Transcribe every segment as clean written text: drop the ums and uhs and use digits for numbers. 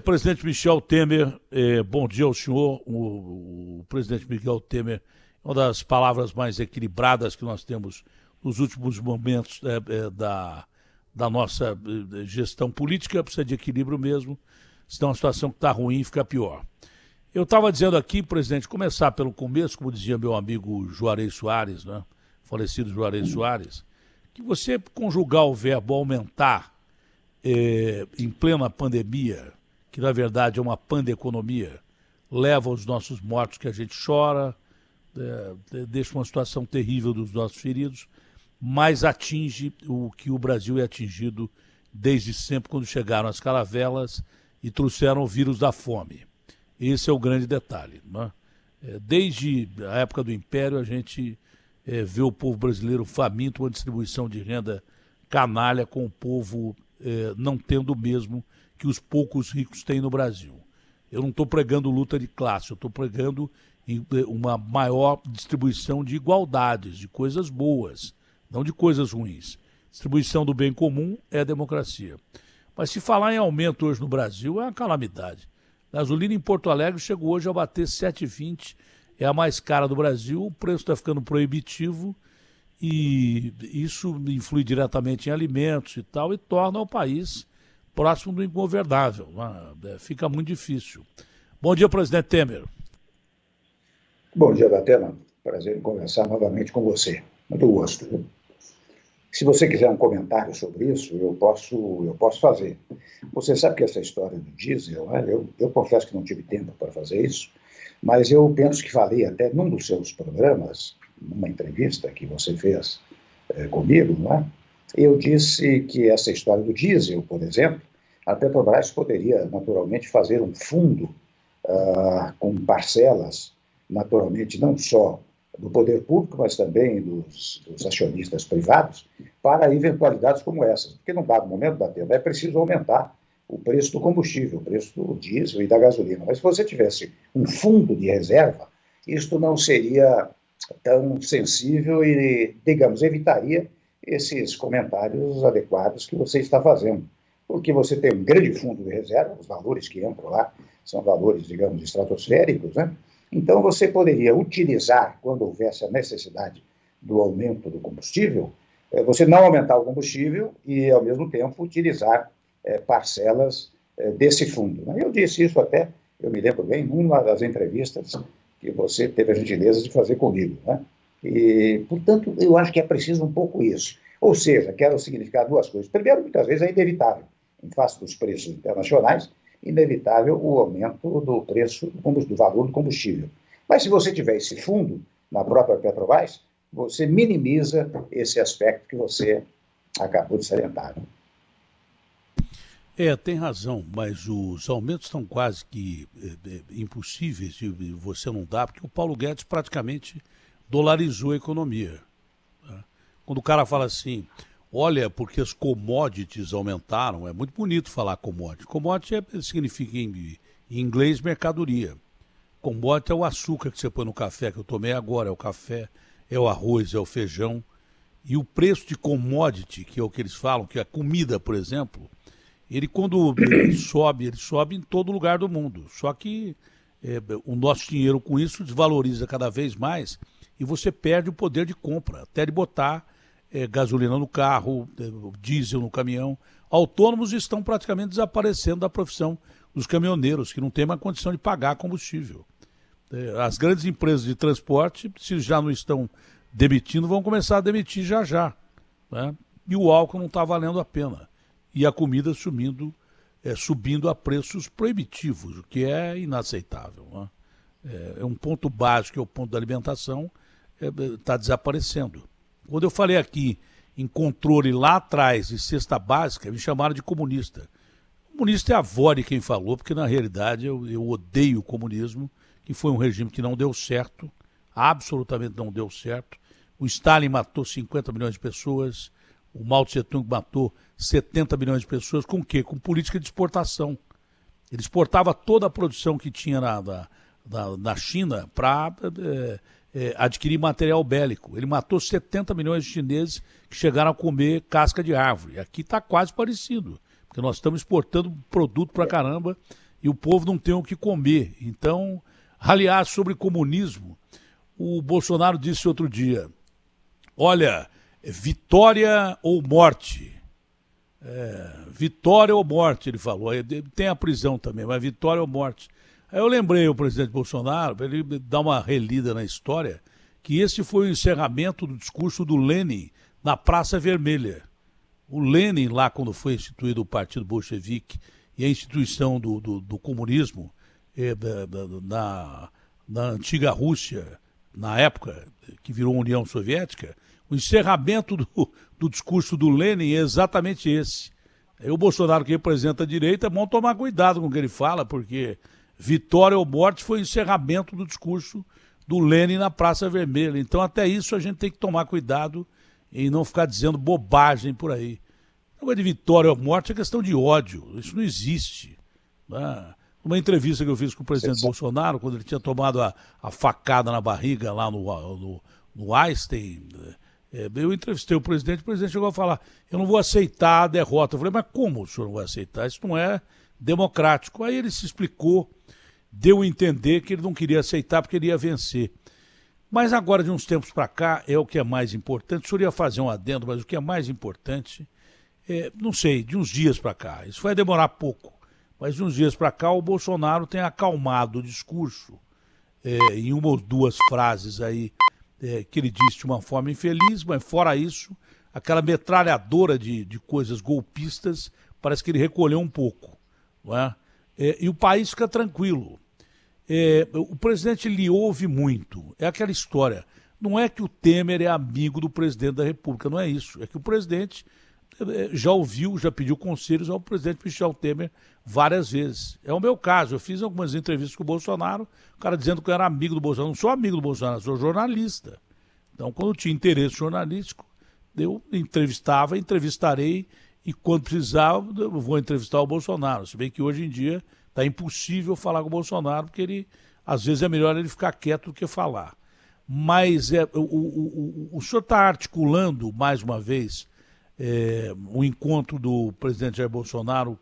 Presidente Michel Temer, bom dia ao senhor. O presidente Michel Temer, uma das palavras mais equilibradas que nós temos nos últimos momentos da nossa gestão política, precisa de equilíbrio mesmo, senão a situação que está ruim fica pior. Eu estava dizendo aqui, presidente, começar pelo começo, como dizia meu amigo Juarez Soares, né, falecido Juarez Soares, que você conjugar o verbo aumentar em plena pandemia, que na verdade é uma pandeconomia, leva os nossos mortos que a gente chora, deixa uma situação terrível dos nossos feridos, mas atinge o que o Brasil é atingido desde sempre quando chegaram as caravelas e trouxeram o vírus da fome. Esse é o grande detalhe, né? Desde a época do Império a gente vê o povo brasileiro faminto, uma distribuição de renda canalha com o povo não tendo o mesmo que os poucos ricos têm no Brasil. Eu não estou pregando luta de classe, eu estou pregando uma maior distribuição de igualdades, de coisas boas, não de coisas ruins. Distribuição do bem comum é a democracia. Mas se falar em aumento hoje no Brasil, é uma calamidade. Gasolina em Porto Alegre chegou hoje a bater 7,20, é a mais cara do Brasil, o preço está ficando proibitivo e isso influi diretamente em alimentos e tal, e torna o país próximo do ingovernável. Fica muito difícil. Bom dia, presidente Temer. Bom dia, Datena. Prazer em conversar novamente com você. Muito gosto. Viu? Se você quiser um comentário sobre isso, eu posso fazer. Você sabe que essa história do diesel, né, eu confesso que não tive tempo para fazer isso, mas eu penso que falei até num dos seus programas, numa entrevista que você fez comigo, não é? Eu disse que essa história do diesel, por exemplo, a Petrobras poderia naturalmente fazer um fundo com parcelas, naturalmente não só do poder público, mas também dos acionistas privados, para eventualidades como essas. Porque num dado momento da tenda é preciso aumentar o preço do combustível, o preço do diesel e da gasolina. Mas se você tivesse um fundo de reserva, isto não seria tão sensível e, digamos, evitaria esses comentários adequados que você está fazendo. Porque você tem um grande fundo de reserva, os valores que entram lá são valores, digamos, estratosféricos, né? Então, você poderia utilizar, quando houvesse a necessidade do aumento do combustível, você não aumentar o combustível e, ao mesmo tempo, utilizar parcelas desse fundo. Eu disse isso até, eu me lembro bem, numa das entrevistas que você teve a gentileza de fazer comigo, né? E, portanto, eu acho que é preciso um pouco isso. Ou seja, quero significar duas coisas. Primeiro, muitas vezes é inevitável, em face dos preços internacionais, inevitável o aumento do preço, do valor do combustível. Mas se você tiver esse fundo na própria Petrobras, você minimiza esse aspecto que você acabou de salientar. Né? Tem razão, mas os aumentos estão quase que impossíveis de você não dar, porque o Paulo Guedes praticamente dolarizou a economia. Tá? Quando o cara fala assim, olha, porque as commodities aumentaram, é muito bonito falar commodity. Commodity significa em inglês mercadoria. Commodity é o açúcar que você põe no café, que eu tomei agora, é o café, é o arroz, é o feijão. E o preço de commodity, que é o que eles falam, que é a comida, por exemplo, quando ele sobe em todo lugar do mundo. Só que o nosso dinheiro com isso desvaloriza cada vez mais e você perde o poder de compra, até de botar gasolina no carro, diesel no caminhão. Autônomos estão praticamente desaparecendo da profissão dos caminhoneiros, que não têm mais condição de pagar combustível. As grandes empresas de transporte, se já não estão demitindo, vão começar a demitir já. Né? E o álcool não está valendo a pena. E a comida subindo a preços proibitivos, o que é inaceitável. Né? É um ponto básico, que é o ponto da alimentação, está desaparecendo. Quando eu falei aqui em controle lá atrás de cesta básica, me chamaram de comunista. Comunista é a avó de quem falou, porque na realidade eu odeio o comunismo, que foi um regime que não deu certo, absolutamente não deu certo. O Stalin matou 50 milhões de pessoas, o Mao Tse-tung matou 70 milhões de pessoas, com o quê? Com política de exportação. Ele exportava toda a produção que tinha na China para adquirir material bélico. Ele matou 70 milhões de chineses que chegaram a comer casca de árvore. Aqui está quase parecido, porque nós estamos exportando produto pra caramba e o povo não tem o que comer. Então, aliás, sobre comunismo, o Bolsonaro disse outro dia, olha, vitória ou morte. Vitória ou morte, ele falou. Tem a prisão também, mas vitória ou morte. Aí eu lembrei o presidente Bolsonaro, para ele dar uma relida na história, que esse foi o encerramento do discurso do Lenin na Praça Vermelha. O Lenin, lá quando foi instituído o Partido Bolchevique e a instituição do comunismo na antiga Rússia, na época que virou União Soviética, o encerramento do discurso do Lenin é exatamente esse. Aí o Bolsonaro, que representa a direita, é bom tomar cuidado com o que ele fala, porque vitória ou morte foi o encerramento do discurso do Lenin na Praça Vermelha. Então, até isso a gente tem que tomar cuidado e não ficar dizendo bobagem por aí. O negócio de vitória ou morte é questão de ódio. Isso não existe. Uma entrevista que eu fiz com o presidente Bolsonaro, quando ele tinha tomado a facada na barriga lá no Einstein, eu entrevistei o presidente chegou a falar, eu não vou aceitar a derrota. Eu falei, mas como o senhor não vai aceitar? Isso não é democrático. Aí ele se explicou, deu a entender que ele não queria aceitar porque ele ia vencer. Mas agora, de uns tempos para cá, é o que é mais importante. O senhor ia fazer um adendo, mas o que é mais importante, não sei, de uns dias para cá. Isso vai demorar pouco, mas de uns dias para cá o Bolsonaro tem acalmado o discurso em uma ou duas frases aí que ele disse de uma forma infeliz, mas fora isso, aquela metralhadora de coisas golpistas, parece que ele recolheu um pouco. Não é? E o país fica tranquilo. O presidente lhe ouve muito. É aquela história. Não é que o Temer é amigo do presidente da República, não é isso. É que o presidente já ouviu, já pediu conselhos ao presidente Michel Temer várias vezes. É o meu caso. Eu fiz algumas entrevistas com o Bolsonaro, o cara dizendo que eu era amigo do Bolsonaro. Não sou amigo do Bolsonaro, sou jornalista. Então, quando eu tinha interesse jornalístico, eu entrevistarei e quando precisar, eu vou entrevistar o Bolsonaro. Se bem que hoje em dia está impossível falar com o Bolsonaro, porque ele, às vezes é melhor ele ficar quieto do que falar. Mas o senhor está articulando, mais uma vez, o encontro do presidente Jair Bolsonaro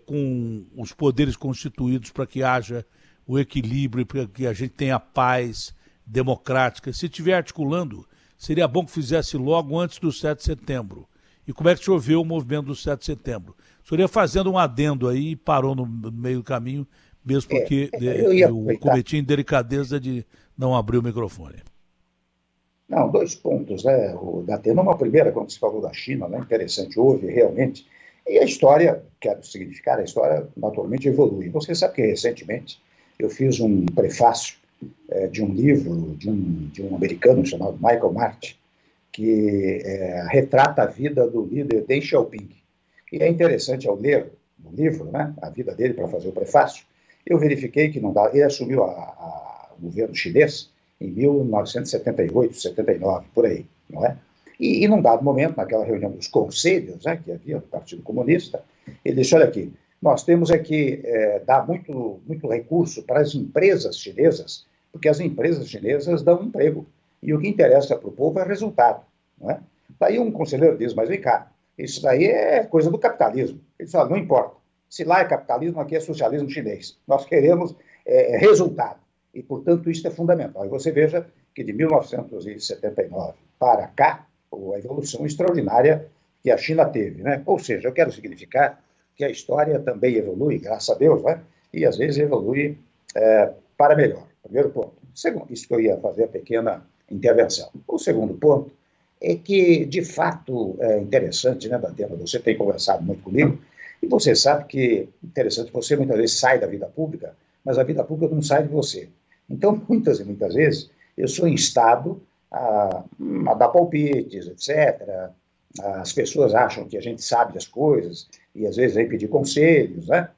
com os poderes constituídos para que haja o equilíbrio, para que a gente tenha paz democrática. Se estiver articulando, seria bom que fizesse logo antes do 7 de setembro. E como é que o senhor vê o movimento do 7 de setembro? O senhor ia fazendo um adendo aí e parou no meio do caminho, mesmo porque eu cometi a indelicadeza de não abrir o microfone. Não, dois pontos, né, Datena. Uma primeira, quando se falou da China, né, interessante, houve realmente. E a história, quero significar, a história naturalmente evolui. Você sabe que recentemente eu fiz um prefácio de um livro de um americano chamado Michael Marty, que retrata a vida do líder Deng Xiaoping. E é interessante, ao ler o livro, né, a vida dele, para fazer o prefácio, eu verifiquei que não dá. Ele assumiu o governo chinês em 1978, 79, por aí, não é? E num dado momento, naquela reunião dos conselhos, né, que havia do Partido Comunista, ele disse, olha aqui, nós temos que dar muito recurso para as empresas chinesas, porque as empresas chinesas dão emprego. E o que interessa para o povo é resultado. Não é? Daí um conselheiro diz, mas vem cá, isso daí é coisa do capitalismo. Ele diz, não importa. Se lá é capitalismo, aqui é socialismo chinês. Nós queremos resultado. E, portanto, isso é fundamental. E você veja que de 1979 para cá, a evolução extraordinária que a China teve. Né? Ou seja, eu quero significar que a história também evolui, graças a Deus, né? E às vezes evolui para melhor. Primeiro ponto. Segundo, isso que eu ia fazer a pequena intervenção. O segundo ponto é que, de fato, é interessante, né, Datena? Você tem conversado muito comigo, e você sabe que, interessante, você muitas vezes sai da vida pública, mas a vida pública não sai de você. Então, muitas e muitas vezes, eu sou instado a dar palpites, etc. As pessoas acham que a gente sabe das coisas, e às vezes vem pedir conselhos, né?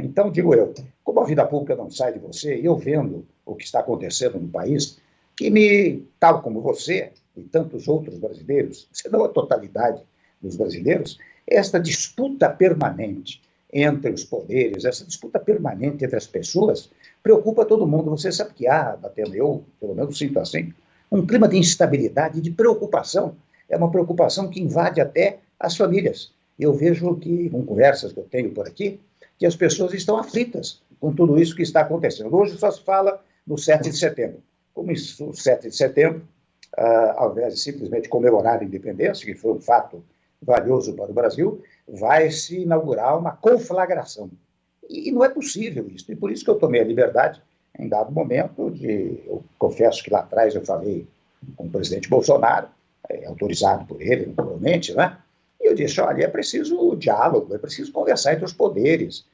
Então, digo eu, como a vida pública não sai de você, eu vendo o que está acontecendo no país, que tal como você e tantos outros brasileiros, se não a totalidade dos brasileiros, esta disputa permanente entre os poderes, essa disputa permanente entre as pessoas, preocupa todo mundo. Você sabe que há, Datena, eu pelo menos sinto assim, um clima de instabilidade, de preocupação. É uma preocupação que invade até as famílias. Eu vejo que, com conversas que eu tenho por aqui, que as pessoas estão aflitas com tudo isso que está acontecendo. Hoje só se fala no 7 de setembro. Como isso, o 7 de setembro, ao invés de simplesmente comemorar a independência, que foi um fato valioso para o Brasil, vai se inaugurar uma conflagração. E não é possível isso. E por isso que eu tomei a liberdade, em dado momento, eu confesso que lá atrás eu falei com o presidente Bolsonaro, autorizado por ele, naturalmente, né? E eu disse, olha, é preciso diálogo, é preciso conversar entre os poderes.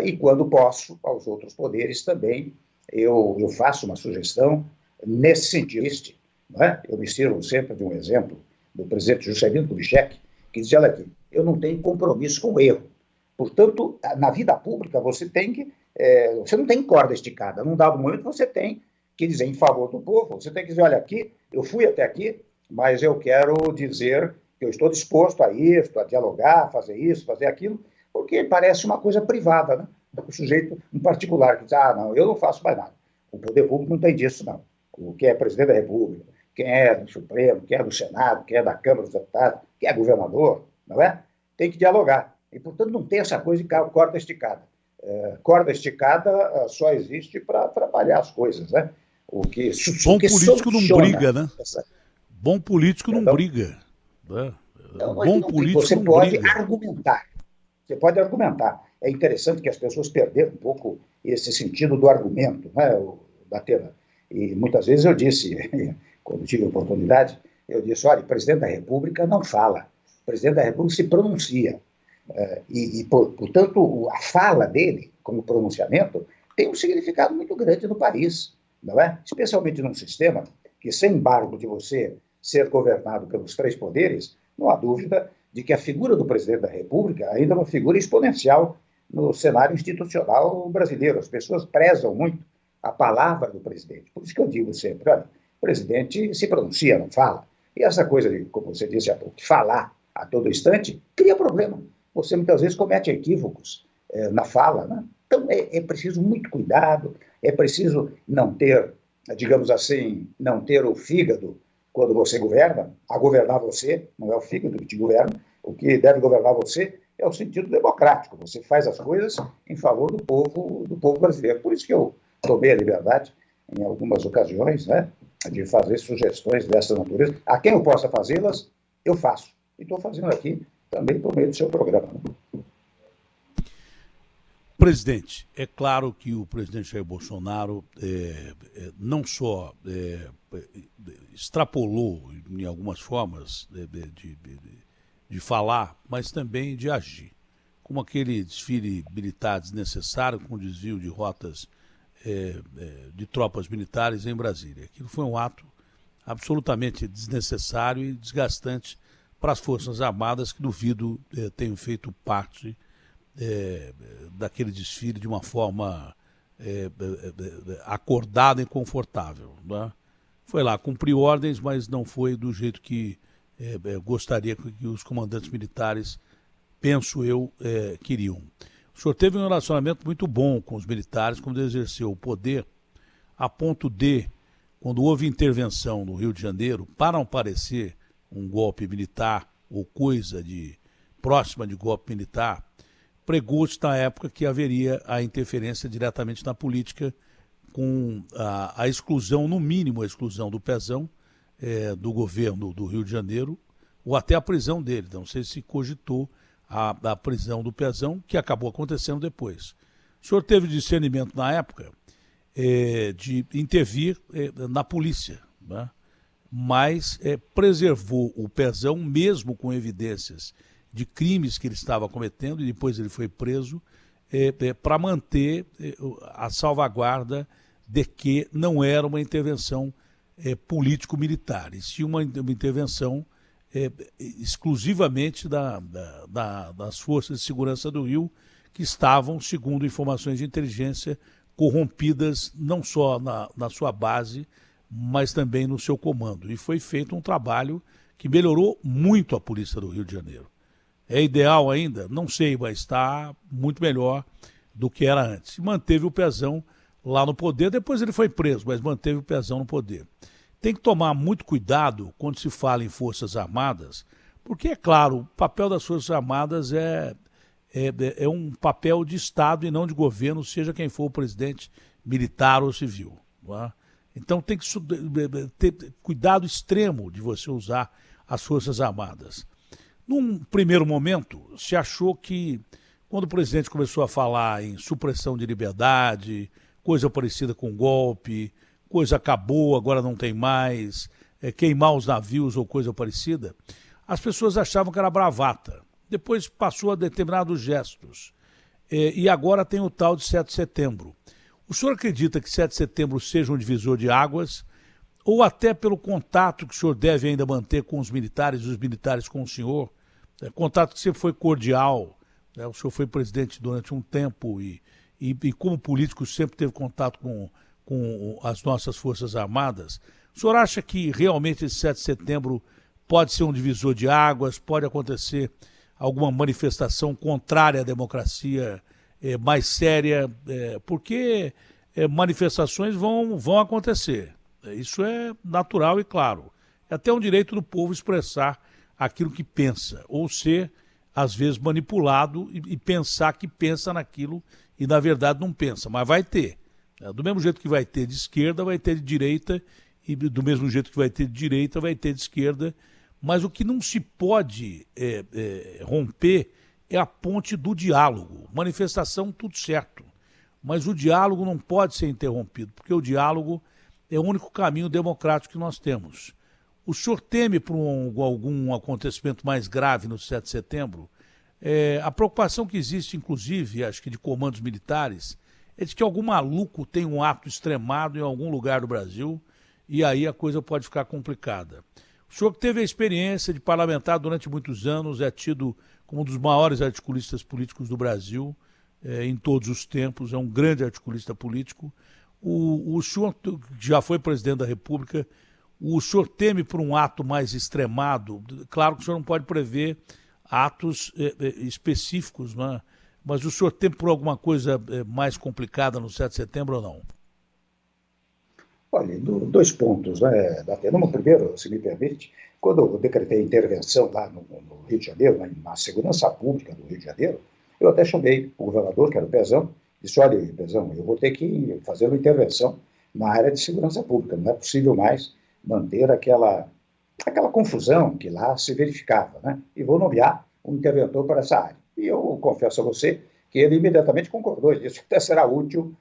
E quando posso, aos outros poderes também, eu faço uma sugestão nesse sentido. Né? Eu me sirvo sempre de um exemplo do presidente Juscelino Kubitschek, que dizia, olha aqui, eu não tenho compromisso com o erro. Portanto, na vida pública, você não tem corda esticada. Num dado momento, você tem que dizer em favor do povo, você tem que dizer, olha aqui, eu fui até aqui, mas eu quero dizer que eu estou disposto a isso, a dialogar, a fazer isso, fazer aquilo, porque parece uma coisa privada, né? O sujeito em particular que diz, não, eu não faço mais nada. O poder público não tem disso, não. O que é presidente da República, quem é do Supremo, quem é do Senado, quem é da Câmara dos Deputados, quem é governador, não é? Tem que dialogar. E, portanto, não tem essa coisa de corda esticada. Corda esticada só existe para atrapalhar as coisas, né? Bom político não briga, né? Bom político não briga. Né? Bom político você não pode briga. argumentar. Você pode argumentar. É interessante que as pessoas perderam um pouco esse sentido do argumento, né, Datena? E muitas vezes eu disse, quando tive a oportunidade, eu disse, olha, o presidente da República não fala. O presidente da República se pronuncia. Portanto, a fala dele, como pronunciamento, tem um significado muito grande no país, não é? Especialmente num sistema que, sem embargo de você ser governado pelos três poderes, não há dúvida de que a figura do presidente da República ainda é uma figura exponencial no cenário institucional brasileiro. As pessoas prezam muito a palavra do presidente. Por isso que eu digo sempre, olha, o presidente se pronuncia, não fala. E essa coisa de, como você disse há pouco, de falar a todo instante, cria problema. Você muitas vezes comete equívocos na fala, né? Então é preciso muito cuidado, é preciso não ter, digamos assim, não ter o fígado quando você governa, a governar você, não é o fígado que te governa, o que deve governar você é o sentido democrático, você faz as coisas em favor do povo brasileiro. Por isso que eu tomei a liberdade, em algumas ocasiões, né, de fazer sugestões dessa natureza. A quem eu possa fazê-las, eu faço. E estou fazendo aqui também por meio do seu programa. Né? Presidente, é claro que o presidente Jair Bolsonaro não só extrapolou em algumas formas de falar, mas também de agir. Como aquele desfile militar desnecessário com desvio de rotas de tropas militares em Brasília. Aquilo foi um ato absolutamente desnecessário e desgastante para as Forças Armadas, que duvido tenham feito parte daquele desfile de uma forma acordada e confortável. Né? Foi lá, cumpriu ordens, mas não foi do jeito que gostaria que os comandantes militares, penso eu, queriam. O senhor teve um relacionamento muito bom com os militares, quando exerceu o poder, a ponto de, quando houve intervenção no Rio de Janeiro, para não parecer um golpe militar ou coisa próxima de golpe militar, pregou-se na época que haveria a interferência diretamente na política, com a exclusão, no mínimo a exclusão do Pezão, do governo do Rio de Janeiro, ou até a prisão dele. Não sei se cogitou a prisão do Pezão, que acabou acontecendo depois. O senhor teve discernimento na época de intervir na polícia, né? Mas preservou o Pezão, mesmo com evidências de crimes que ele estava cometendo, e depois ele foi preso, para manter a salvaguarda de que não era uma intervenção político-militar, e sim uma intervenção exclusivamente das forças de segurança do Rio, que estavam, segundo informações de inteligência, corrompidas não só na sua base, mas também no seu comando. E foi feito um trabalho que melhorou muito a Polícia do Rio de Janeiro. É ideal ainda? Não sei, mas está muito melhor do que era antes. E manteve o Pezão lá no poder, depois ele foi preso, mas manteve o Pezão no poder. Tem que tomar muito cuidado quando se fala em Forças Armadas, Porque, é claro, o papel das Forças Armadas é um papel de Estado e não de governo, seja quem for o presidente militar ou civil. Não é? Então tem que ter cuidado extremo de você usar as Forças Armadas. Num primeiro momento, se achou que, quando o presidente começou a falar em supressão de liberdade, coisa parecida com golpe, coisa acabou, agora não tem mais, queimar os navios ou coisa parecida, as pessoas achavam que era bravata. Depois passou a determinados gestos. E agora tem o tal de 7 de setembro. O senhor acredita que 7 de setembro seja um divisor de águas? Ou até pelo contato que o senhor deve ainda manter com os militares com o senhor? Contato que sempre foi cordial. Né? O senhor foi presidente durante um tempo e como político sempre teve contato com as nossas Forças Armadas. O senhor acha que realmente esse 7 de setembro pode ser um divisor de águas, pode acontecer alguma manifestação contrária à democracia mais séria, porque manifestações vão acontecer. Isso é natural e claro. É até um direito do povo expressar aquilo que pensa, ou ser, às vezes, manipulado e pensar que pensa naquilo e, na verdade, não pensa. Mas vai ter. Do mesmo jeito que vai ter de esquerda, vai ter de direita, e do mesmo jeito que vai ter de direita, vai ter de esquerda. Mas o que não se pode romper é a ponte do diálogo. Manifestação, tudo certo. Mas o diálogo não pode ser interrompido, porque o diálogo é o único caminho democrático que nós temos. O senhor teme por algum acontecimento mais grave no 7 de setembro? A preocupação que existe, inclusive, acho que de comandos militares, é de que algum maluco tem um ato extremado em algum lugar do Brasil e aí a coisa pode ficar complicada. O senhor que teve a experiência de parlamentar durante muitos anos, é tido como um dos maiores articulistas políticos do Brasil, em todos os tempos, é um grande articulista político. O senhor já foi presidente da República, o senhor teme por um ato mais extremado? Claro que o senhor não pode prever atos específicos, né? Mas o senhor teme por alguma coisa mais complicada no 7 de setembro ou não? Olha, dois pontos, né, Datena? No primeiro, se me permite, quando eu decretei intervenção lá no Rio de Janeiro, na segurança pública do Rio de Janeiro, eu até chamei o governador, que era o Pezão, disse: olha, Pezão, eu vou ter que fazer uma intervenção na área de segurança pública, não é possível mais manter aquela confusão que lá se verificava, né? E vou nomear um interventor para essa área. E eu confesso a você que ele imediatamente concordou, ele disse que até será útil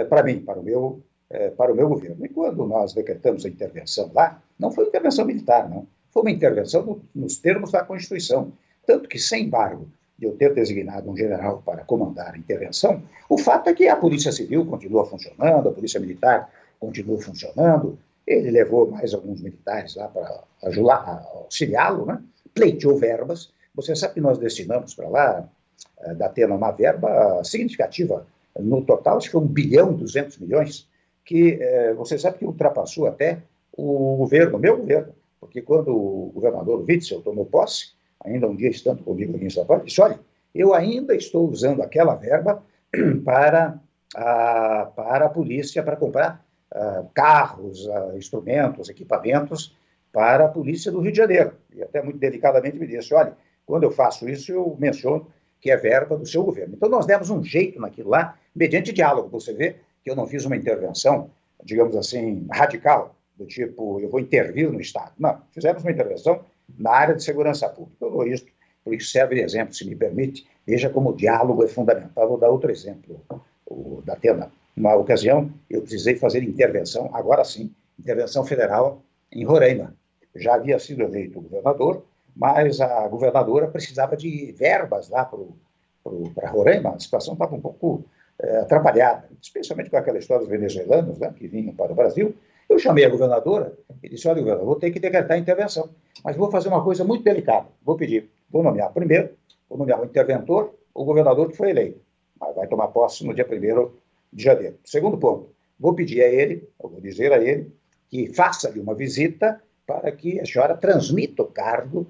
para mim, para o meu governo. E quando nós decretamos a intervenção lá, não foi intervenção militar, não. Foi uma intervenção nos termos da Constituição. Tanto que, sem embargo de eu ter designado um general para comandar a intervenção, o fato é que a Polícia Civil continua funcionando, a Polícia Militar continua funcionando, ele levou mais alguns militares lá para auxiliá-lo, né? Pleiteou verbas. Você sabe que nós destinamos para lá, Datena, uma verba significativa. No total, acho que foi 1 bilhão e 200 milhões, que você sabe que ultrapassou até o governo, o meu governo, porque quando o governador Witzel tomou posse, ainda um dia estando comigo aqui em São Paulo, disse: olha, eu ainda estou usando aquela verba para a polícia, para comprar carros, instrumentos, equipamentos para a polícia do Rio de Janeiro. E até muito delicadamente me disse: olha, quando eu faço isso, eu menciono que é verba do seu governo. Então nós demos um jeito naquilo lá, mediante diálogo. Você vê que eu não fiz uma intervenção, digamos assim, radical, do tipo, eu vou intervir no Estado. Não, fizemos uma intervenção na área de segurança pública. Eu dou isso, por isso serve de exemplo, se me permite. Veja como o diálogo é fundamental. Vou dar outro exemplo, Datena. Uma ocasião, eu precisei fazer intervenção, agora sim, intervenção federal em Roraima. Já havia sido eleito governador, mas a governadora precisava de verbas lá para Roraima. A situação estava um pouco atrapalhada, especialmente com aquela história dos venezuelanos, né, que vinham para o Brasil. Eu chamei a governadora e disse: olha, governador, vou ter que decretar a intervenção, mas vou fazer uma coisa muito delicada. Vou nomear primeiro, vou nomear o interventor, o governador que foi eleito, mas vai tomar posse no dia 1º de janeiro. Segundo ponto, vou dizer a ele que faça-lhe uma visita para que a senhora transmita o cargo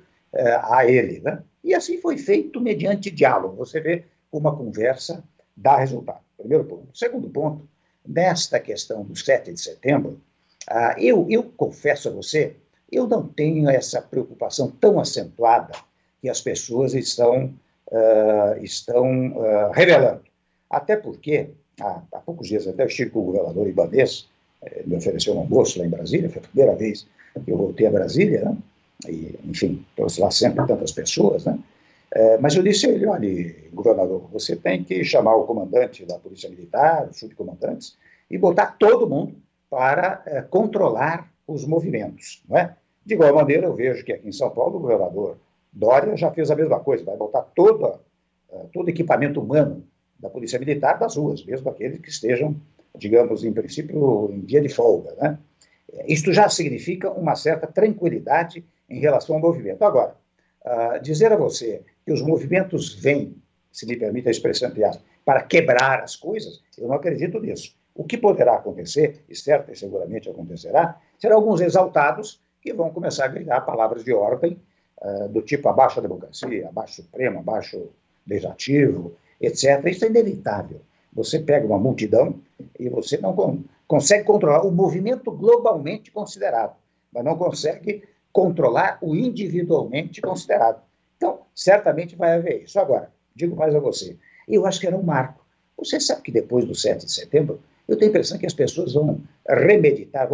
a ele, né? E assim foi feito mediante diálogo. Você vê como uma conversa dá resultado. Primeiro ponto. Segundo ponto, nesta questão do 7 de setembro, eu confesso a você, eu não tenho essa preocupação tão acentuada que as pessoas estão revelando. Até porque, há poucos dias até, eu estive com o governador Ibanez, me ofereceu um almoço lá em Brasília, foi a primeira vez que eu voltei a Brasília, né? E, enfim, trouxe lá sempre tantas pessoas, né? Mas eu disse a ele, olha, governador, você tem que chamar o comandante da Polícia Militar, os subcomandantes, e botar todo mundo para controlar os movimentos, não é? De igual maneira, eu vejo que aqui em São Paulo o governador Dória já fez a mesma coisa, vai botar todo equipamento humano da Polícia Militar das ruas, mesmo aqueles que estejam, digamos, em princípio, em dia de folga, né? Isto já significa uma certa tranquilidade em relação ao movimento. Agora, dizer a você que os movimentos vêm, se me permite a expressão entre aspas, para quebrar as coisas, eu não acredito nisso. O que poderá acontecer, e certo e seguramente acontecerá, serão alguns exaltados que vão começar a gritar palavras de ordem, do tipo abaixo a democracia, abaixo o Supremo, abaixo o Legislativo, etc. Isso é inevitável. Você pega uma multidão e você não consegue controlar o movimento globalmente considerado, mas não consegue controlar o individualmente considerado. Então, certamente vai haver isso. Agora, digo mais a você, eu acho que era um marco. Você sabe que depois do 7 de setembro, eu tenho a impressão que as pessoas vão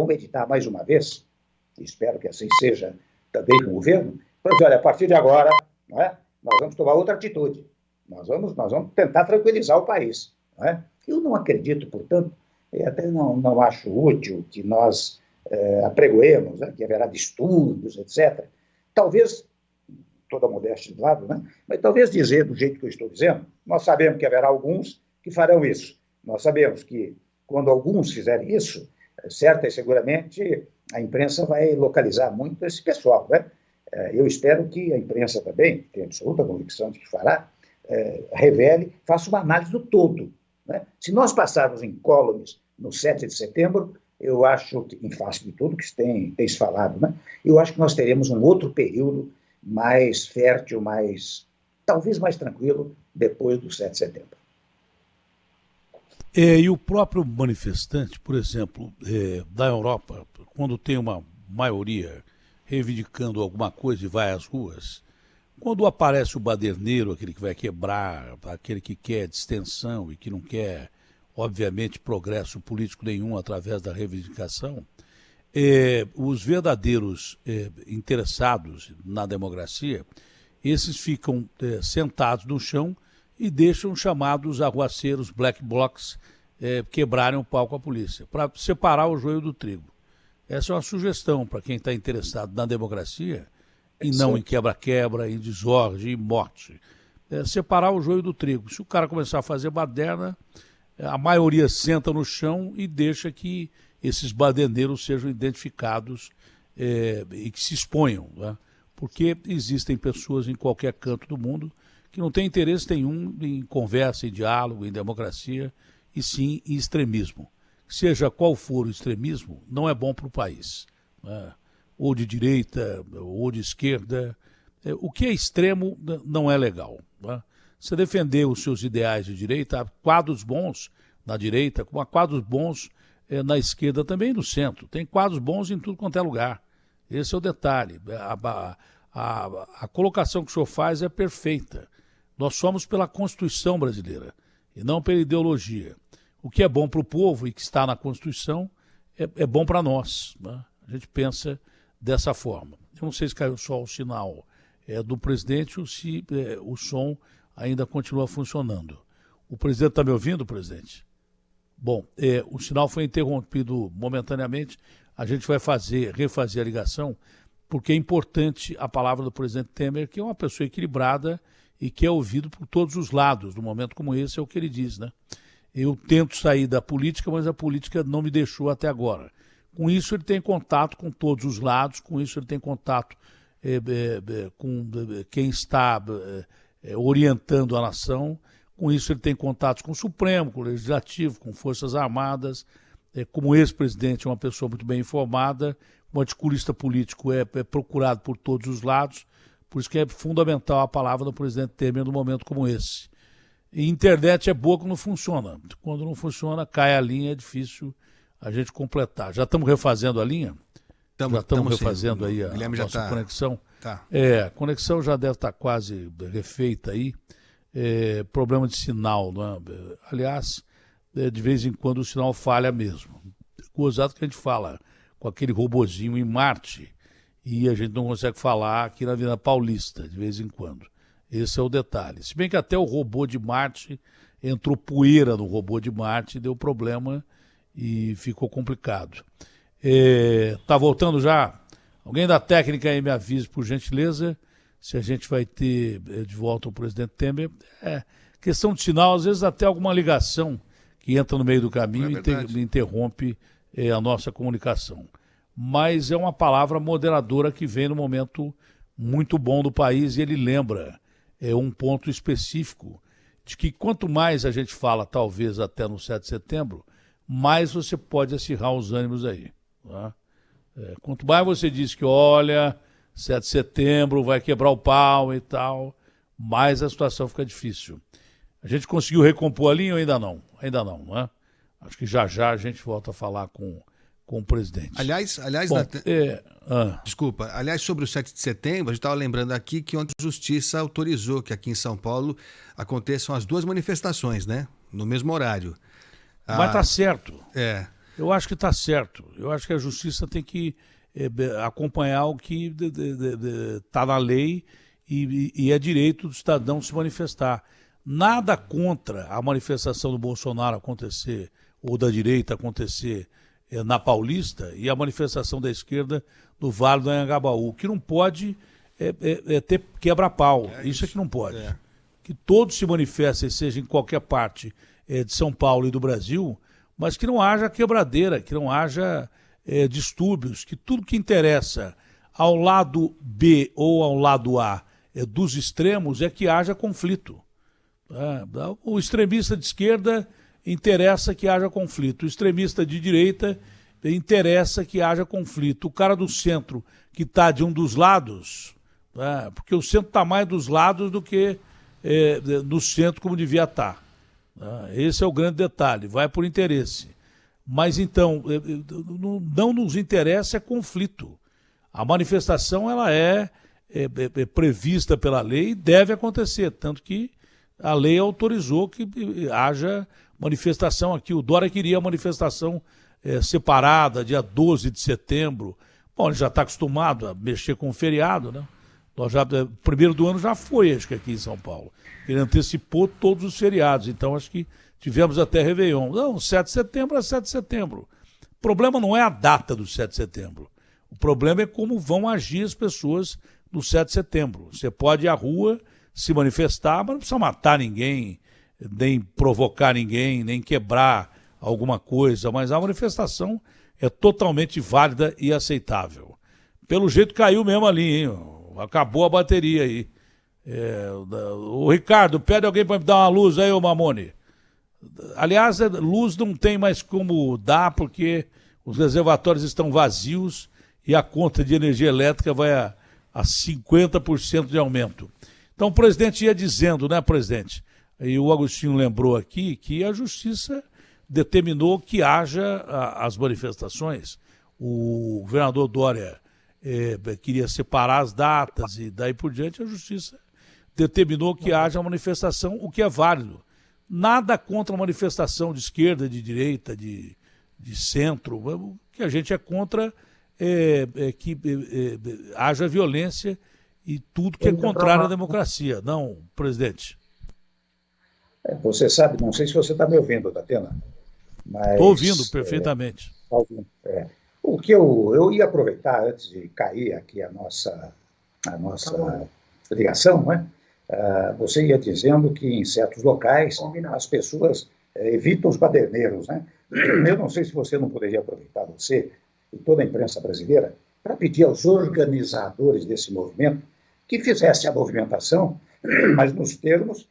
meditar mais uma vez, e espero que assim seja também com o governo, para dizer, olha, a partir de agora, não é, nós vamos tomar outra atitude. Nós vamos tentar tranquilizar o país. Não é? Eu não acredito, portanto, e até não acho útil que nós apregoemos, né, que haverá distúrbios, etc. Talvez, toda a modéstia de lado, né, mas talvez dizer do jeito que eu estou dizendo, nós sabemos que haverá alguns que farão isso. Nós sabemos que, quando alguns fizerem isso, certo e seguramente a imprensa vai localizar muito esse pessoal. Né? Eu espero que a imprensa também, tenho absoluta convicção de que fará, revele, faça uma análise do todo. Né? Se nós passarmos incólumes no 7 de setembro, eu acho que, em face de tudo que tem se falado, né? Eu acho que nós teremos um outro período mais fértil, talvez mais tranquilo, depois do 7 de setembro. E o próprio manifestante, por exemplo, da Europa, quando tem uma maioria reivindicando alguma coisa e vai às ruas, quando aparece o baderneiro, aquele que vai quebrar, aquele que quer distensão e que não quer, obviamente, progresso político nenhum através da reivindicação, os verdadeiros interessados na democracia, esses ficam sentados no chão e deixam chamados arruaceiros, black blocs, quebrarem o pau com a polícia, para separar o joio do trigo. Essa é uma sugestão para quem está interessado na democracia, e não em quebra-quebra, em desordem, em morte. Separar o joio do trigo. Se o cara começar a fazer baderna, a maioria senta no chão e deixa que esses baderneiros sejam identificados e que se exponham. Né? Porque existem pessoas em qualquer canto do mundo que não têm interesse nenhum em conversa, em diálogo, em democracia, e sim em extremismo. Seja qual for o extremismo, não é bom para o país. Né? Ou de direita, ou de esquerda. O que é extremo não é legal. Né? Você defender os seus ideais de direita, há quadros bons na direita, como há quadros bons na esquerda também e no centro. Tem quadros bons em tudo quanto é lugar. Esse é o detalhe. A colocação que o senhor faz é perfeita. Nós somos pela Constituição brasileira e não pela ideologia. O que é bom para o povo e que está na Constituição é bom para nós. Né? A gente pensa dessa forma. Eu não sei se caiu só o sinal do presidente ou se o som ainda continua funcionando. O presidente está me ouvindo, presidente? Bom, o sinal foi interrompido momentaneamente. A gente vai refazer a ligação, porque é importante a palavra do presidente Temer, que é uma pessoa equilibrada e que é ouvido por todos os lados. Num momento como esse, é o que ele diz, né? Eu tento sair da política, mas a política não me deixou até agora. Com isso, ele tem contato com todos os lados, com isso, ele tem contato com quem está orientando a nação, com isso, ele tem contatos com o Supremo, com o Legislativo, com Forças Armadas. Como ex-presidente, é uma pessoa muito bem informada, como articulista político, é procurado por todos os lados, por isso que é fundamental a palavra do presidente Temer num momento como esse. E internet é boa quando funciona. Quando não funciona, cai a linha, é difícil a gente completar. Já estamos refazendo a linha? Já estamos refazendo aí a nossa conexão. Tá. A conexão já deve estar quase refeita aí. Problema de sinal, não é? Aliás, de vez em quando o sinal falha mesmo. Gozado que a gente fala com aquele robozinho em Marte e a gente não consegue falar aqui na Avenida Paulista, de vez em quando. Esse é o detalhe. Se bem que até o robô de Marte, entrou poeira no robô de Marte, deu problema e ficou complicado. Tá voltando já? Alguém da técnica aí me avise, por gentileza, se a gente vai ter de volta o presidente Temer. Questão de sinal, às vezes até alguma ligação que entra no meio do caminho e interrompe a nossa comunicação. Mas é uma palavra moderadora que vem no momento muito bom do país e ele lembra um ponto específico de que quanto mais a gente fala, talvez até no 7 de setembro, mais você pode acirrar os ânimos aí. Tá? Quanto mais você diz que, olha, 7 de setembro vai quebrar o pau e tal, mais a situação fica difícil. A gente conseguiu recompor a linha ou ainda não? Ainda não, não é? Acho que já a gente volta a falar com o presidente. Aliás, Bom, desculpa, aliás, sobre o 7 de setembro, a gente estava lembrando aqui que ontem a Justiça autorizou que aqui em São Paulo aconteçam as 2 manifestações, né? No mesmo horário. Mas está certo. É. Eu acho que está certo. Eu acho que a Justiça tem que acompanhar o que está na lei e é direito do cidadão se manifestar. Nada contra a manifestação do Bolsonaro acontecer, ou da direita acontecer na Paulista, e a manifestação da esquerda no Vale do Anhangabaú. O que não pode ter quebra-pau. Isso é que não pode. Que todos se manifestem, seja em qualquer parte de São Paulo e do Brasil, mas que não haja quebradeira, que não haja distúrbios, que tudo que interessa ao lado B ou ao lado A dos extremos é que haja conflito. O extremista de esquerda interessa que haja conflito, o extremista de direita interessa que haja conflito. O cara do centro que está de um dos lados, porque o centro está mais dos lados do que no centro como devia estar. Esse é o grande detalhe, vai por interesse. Mas então, não nos interessa conflito. A manifestação ela é prevista pela lei e deve acontecer, tanto que a lei autorizou que haja manifestação aqui. O Dória queria a manifestação separada, dia 12 de setembro. Bom, ele já está acostumado a mexer com o feriado, né? Primeiro do ano já foi, acho que aqui em São Paulo. Ele antecipou todos os feriados, então acho que tivemos até Réveillon. Não, 7 de setembro é 7 de setembro. O problema não é a data do 7 de setembro. O problema é como vão agir as pessoas no 7 de setembro. Você pode ir à rua, se manifestar, mas não precisa matar ninguém, nem provocar ninguém, nem quebrar alguma coisa, mas a manifestação é totalmente válida e aceitável. Pelo jeito caiu mesmo ali, hein? Acabou a bateria aí. O Ricardo, pede alguém para me dar uma luz aí, ô Mamone. Aliás, luz não tem mais como dar, porque os reservatórios estão vazios e a conta de energia elétrica vai a 50% de aumento. Então o presidente ia dizendo, né, presidente? E o Agostinho lembrou aqui que a Justiça determinou que haja as manifestações. O governador Dória queria separar as datas e daí por diante a Justiça determinou que haja a manifestação, o que é válido. Nada contra a manifestação de esquerda, de direita, de centro. O que a gente é contra que haja violência e tudo que é contrário à democracia. Não, presidente? Você sabe, não sei se você está me ouvindo, Datena, mas... Estou ouvindo perfeitamente. Tá ouvindo, O que eu ia aproveitar antes de cair aqui a nossa ligação, né? Você ia dizendo que em certos locais as pessoas evitam os baderneiros, né? Eu não sei se você não poderia aproveitar, você e toda a imprensa brasileira, para pedir aos organizadores desse movimento que fizesse a movimentação, mas nos termos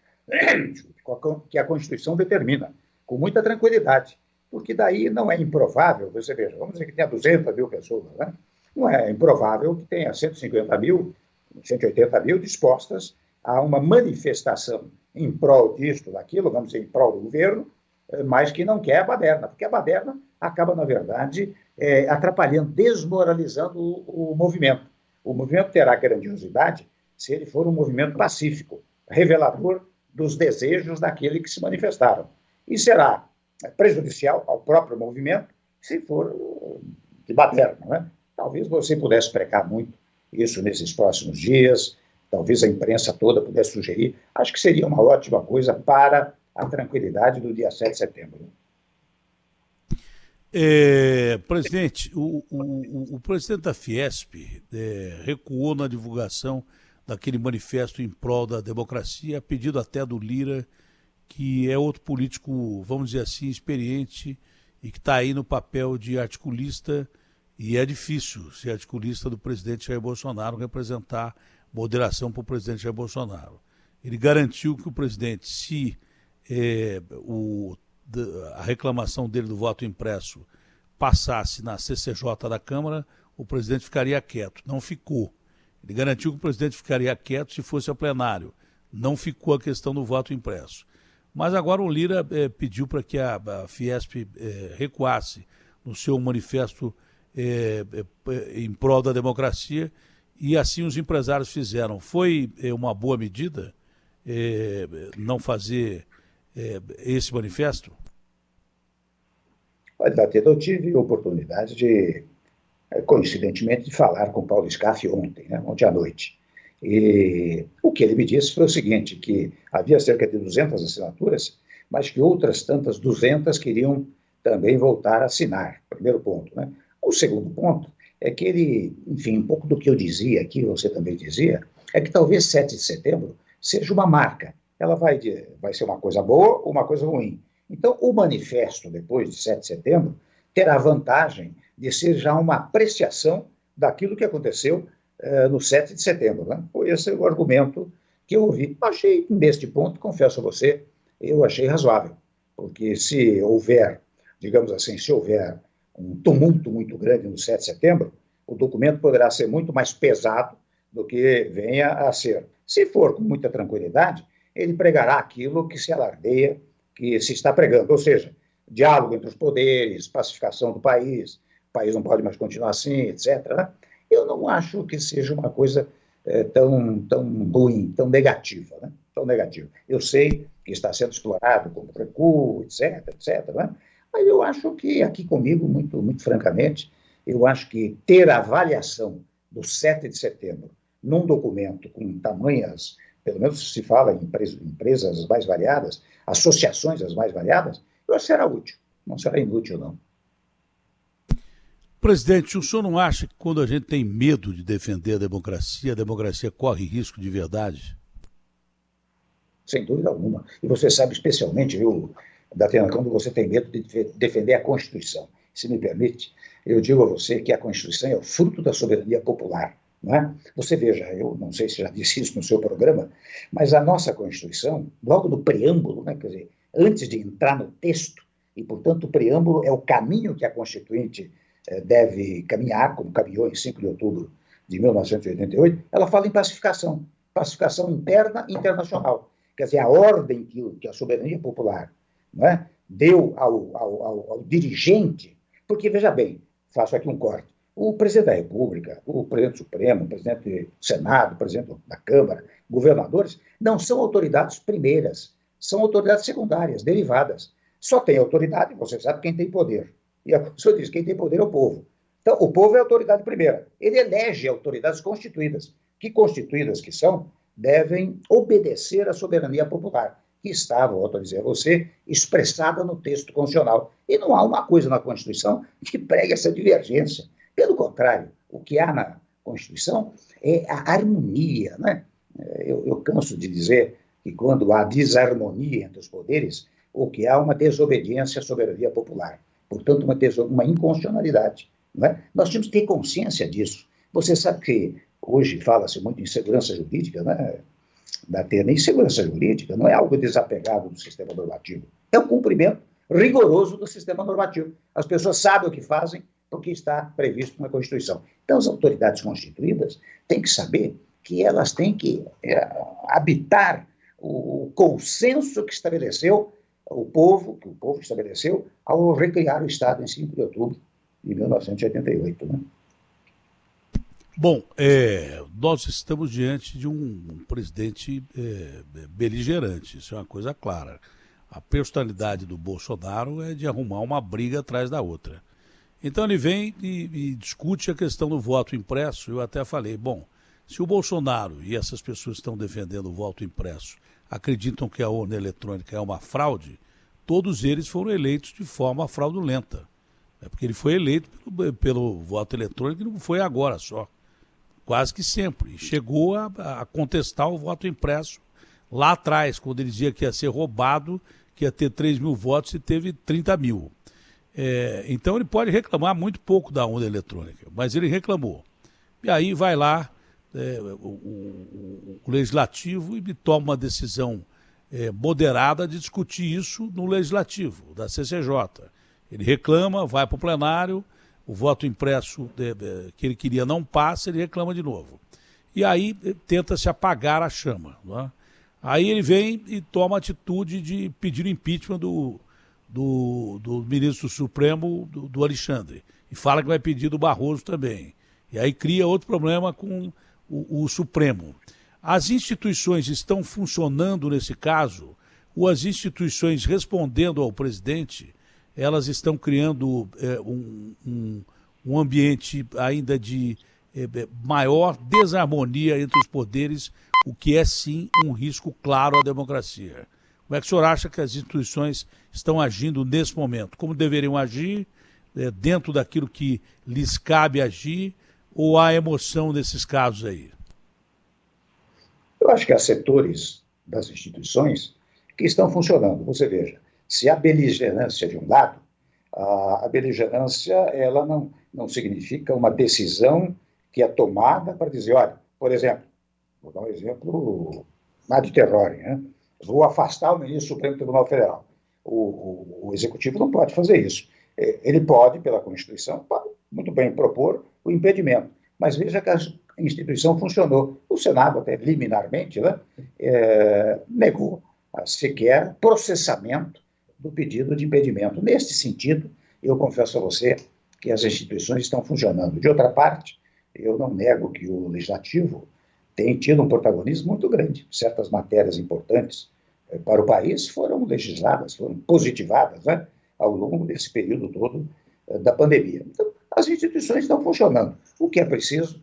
que a Constituição determina, com muita tranquilidade, porque daí não é improvável, você veja, vamos dizer que tenha 200 mil pessoas, né? Não é improvável que tenha 150 mil, 180 mil dispostas a uma manifestação em prol disto, daquilo, vamos dizer, em prol do governo, mas que não quer a baderna, porque a baderna acaba, na verdade, atrapalhando, desmoralizando o movimento. O movimento terá grandiosidade se ele for um movimento pacífico, revelador dos desejos daquele que se manifestaram. E será prejudicial ao próprio movimento se for de baderna, né? Talvez você pudesse pregar muito isso nesses próximos dias, talvez a imprensa toda pudesse sugerir. Acho que seria uma ótima coisa para a tranquilidade do dia 7 de setembro. Presidente, o presidente da Fiesp recuou na divulgação daquele manifesto em prol da democracia, a pedido até do Lira, que é outro político, vamos dizer assim, experiente e que está aí no papel de articulista, e é difícil ser articulista do presidente Jair Bolsonaro, representar moderação para o presidente Jair Bolsonaro. Ele garantiu que o presidente, se a reclamação dele do voto impresso passasse na CCJ da Câmara, o presidente ficaria quieto. Não ficou. Ele garantiu que o presidente ficaria quieto se fosse ao plenário. Não ficou a questão do voto impresso. Mas agora o Lira pediu para que a Fiesp recuasse no seu manifesto em prol da democracia, e assim os empresários fizeram. Foi uma boa medida não fazer esse manifesto? Olha, Datena, eu tive a oportunidade de, coincidentemente, de falar com o Paulo Scaff ontem, né, ontem à noite. E o que ele me disse foi o seguinte, que havia cerca de 200 assinaturas, mas que outras tantas 200 queriam também voltar a assinar, primeiro ponto, né? O segundo ponto é que ele, enfim, um pouco do que eu dizia aqui, você também dizia, é que talvez 7 de setembro seja uma marca. Ela vai ser uma coisa boa ou uma coisa ruim. Então, o manifesto, depois de 7 de setembro, terá a vantagem de ser já uma apreciação daquilo que aconteceu no 7 de setembro. Né? Foi esse o argumento que eu ouvi. Achei, neste ponto, confesso a você, eu achei razoável. Porque se houver, digamos assim, se houver um tumulto muito grande no 7 de setembro, o documento poderá ser muito mais pesado do que venha a ser. Se for com muita tranquilidade, ele pregará aquilo que se alardeia, que se está pregando, ou seja, diálogo entre os poderes, pacificação do país, o país não pode mais continuar assim, etc. Né? Eu não acho que seja uma coisa tão ruim, tão negativa, né? Tão negativa. Eu sei que está sendo explorado como recuo, etc., né? Mas eu acho que aqui comigo, muito francamente, eu acho que ter a avaliação do 7 de setembro num documento com tamanhas, pelo menos se fala em empresas mais variadas, associações as mais variadas, eu acho que será útil, não será inútil, não. Presidente, o senhor não acha que quando a gente tem medo de defender a democracia corre risco de verdade? Sem dúvida alguma. E você sabe especialmente, viu, Datena, quando você tem medo de defender a Constituição. Se me permite, eu digo a você que a Constituição é o fruto da soberania popular. Não é? Você veja, eu não sei se já disse isso no seu programa, mas a nossa Constituição, logo no preâmbulo, né, quer dizer, antes de entrar no texto, e, portanto, o preâmbulo é o caminho que a Constituinte deve caminhar, como caminhou em 5 de outubro de 1988, ela fala em pacificação interna e internacional. Quer dizer, a ordem que a soberania popular, não é, deu ao dirigente, porque, veja bem, faço aqui um corte, o presidente da República, o presidente Supremo, o presidente do Senado, o presidente da Câmara, governadores, não são autoridades primeiras, são autoridades secundárias, derivadas. Só tem autoridade, você sabe, quem tem poder. E a Constituição diz, quem tem poder é o povo. Então, o povo é a autoridade primeira. Ele elege autoridades constituídas. Que constituídas que são, devem obedecer à soberania popular, que estava, volto a dizer a você, expressada no texto constitucional. E não há uma coisa na Constituição que pregue essa divergência. Pelo contrário, o que há na Constituição é a harmonia. Né? Eu canso de dizer que quando há desarmonia entre os poderes, o que há é uma desobediência à soberania popular. Portanto, uma inconstitucionalidade. Não é? Nós temos que ter consciência disso. Você sabe que hoje fala-se muito em segurança jurídica, né? Datena, e segurança jurídica não é algo desapegado do sistema normativo. É o cumprimento rigoroso do sistema normativo. As pessoas sabem o que fazem porque está previsto na Constituição. Então, as autoridades constituídas têm que saber que elas têm que habitar o consenso que estabeleceu que o povo estabeleceu ao recriar o Estado em 5 de outubro de 1988. Né? Bom, nós estamos diante de um presidente beligerante, isso é uma coisa clara. A personalidade do Bolsonaro é de arrumar uma briga atrás da outra. Então ele vem e discute a questão do voto impresso. Eu até falei, bom, se o Bolsonaro e essas pessoas que estão defendendo o voto impresso acreditam que a urna eletrônica é uma fraude, todos eles foram eleitos de forma fraudulenta. É porque ele foi eleito pelo voto eletrônico e não foi agora só. Quase que sempre. E chegou a contestar o voto impresso lá atrás, quando ele dizia que ia ser roubado, que ia ter 3 mil votos e teve 30 mil. Então ele pode reclamar muito pouco da urna eletrônica, mas ele reclamou. E aí vai lá o Legislativo e toma uma decisão moderada de discutir isso no Legislativo, da CCJ. Ele reclama, vai para o plenário, o voto impresso que ele queria não passa, ele reclama de novo. E aí tenta-se apagar a chama. Não é? Aí ele vem e toma a atitude de pedir o impeachment do ministro Supremo, do Alexandre. E fala que vai pedir do Barroso também. E aí cria outro problema com o Supremo. As instituições estão funcionando nesse caso, ou as instituições respondendo ao presidente, elas estão criando um ambiente ainda de maior desarmonia entre os poderes, o que é sim um risco claro à democracia. Como é que o senhor acha que as instituições estão agindo nesse momento? Como deveriam agir, dentro daquilo que lhes cabe agir, ou há emoção nesses casos aí? Eu acho que há setores das instituições que estão funcionando. Você veja, se há beligerância de um lado, a beligerância ela não significa uma decisão que é tomada para dizer, olha, por exemplo, vou dar um exemplo nada de terror, né? Vou afastar o ministro do Supremo Tribunal Federal. O Executivo não pode fazer isso. Ele pode, pela Constituição, pode muito bem propor o impedimento. Mas veja que a instituição funcionou. O Senado, até liminarmente, né, negou sequer processamento do pedido de impedimento. Neste sentido, eu confesso a você que as instituições estão funcionando. De outra parte, eu não nego que o Legislativo tem tido um protagonismo muito grande. Certas matérias importantes para o país foram legisladas, foram positivadas, né, ao longo desse período todo da pandemia. Então, as instituições estão funcionando. O que é preciso,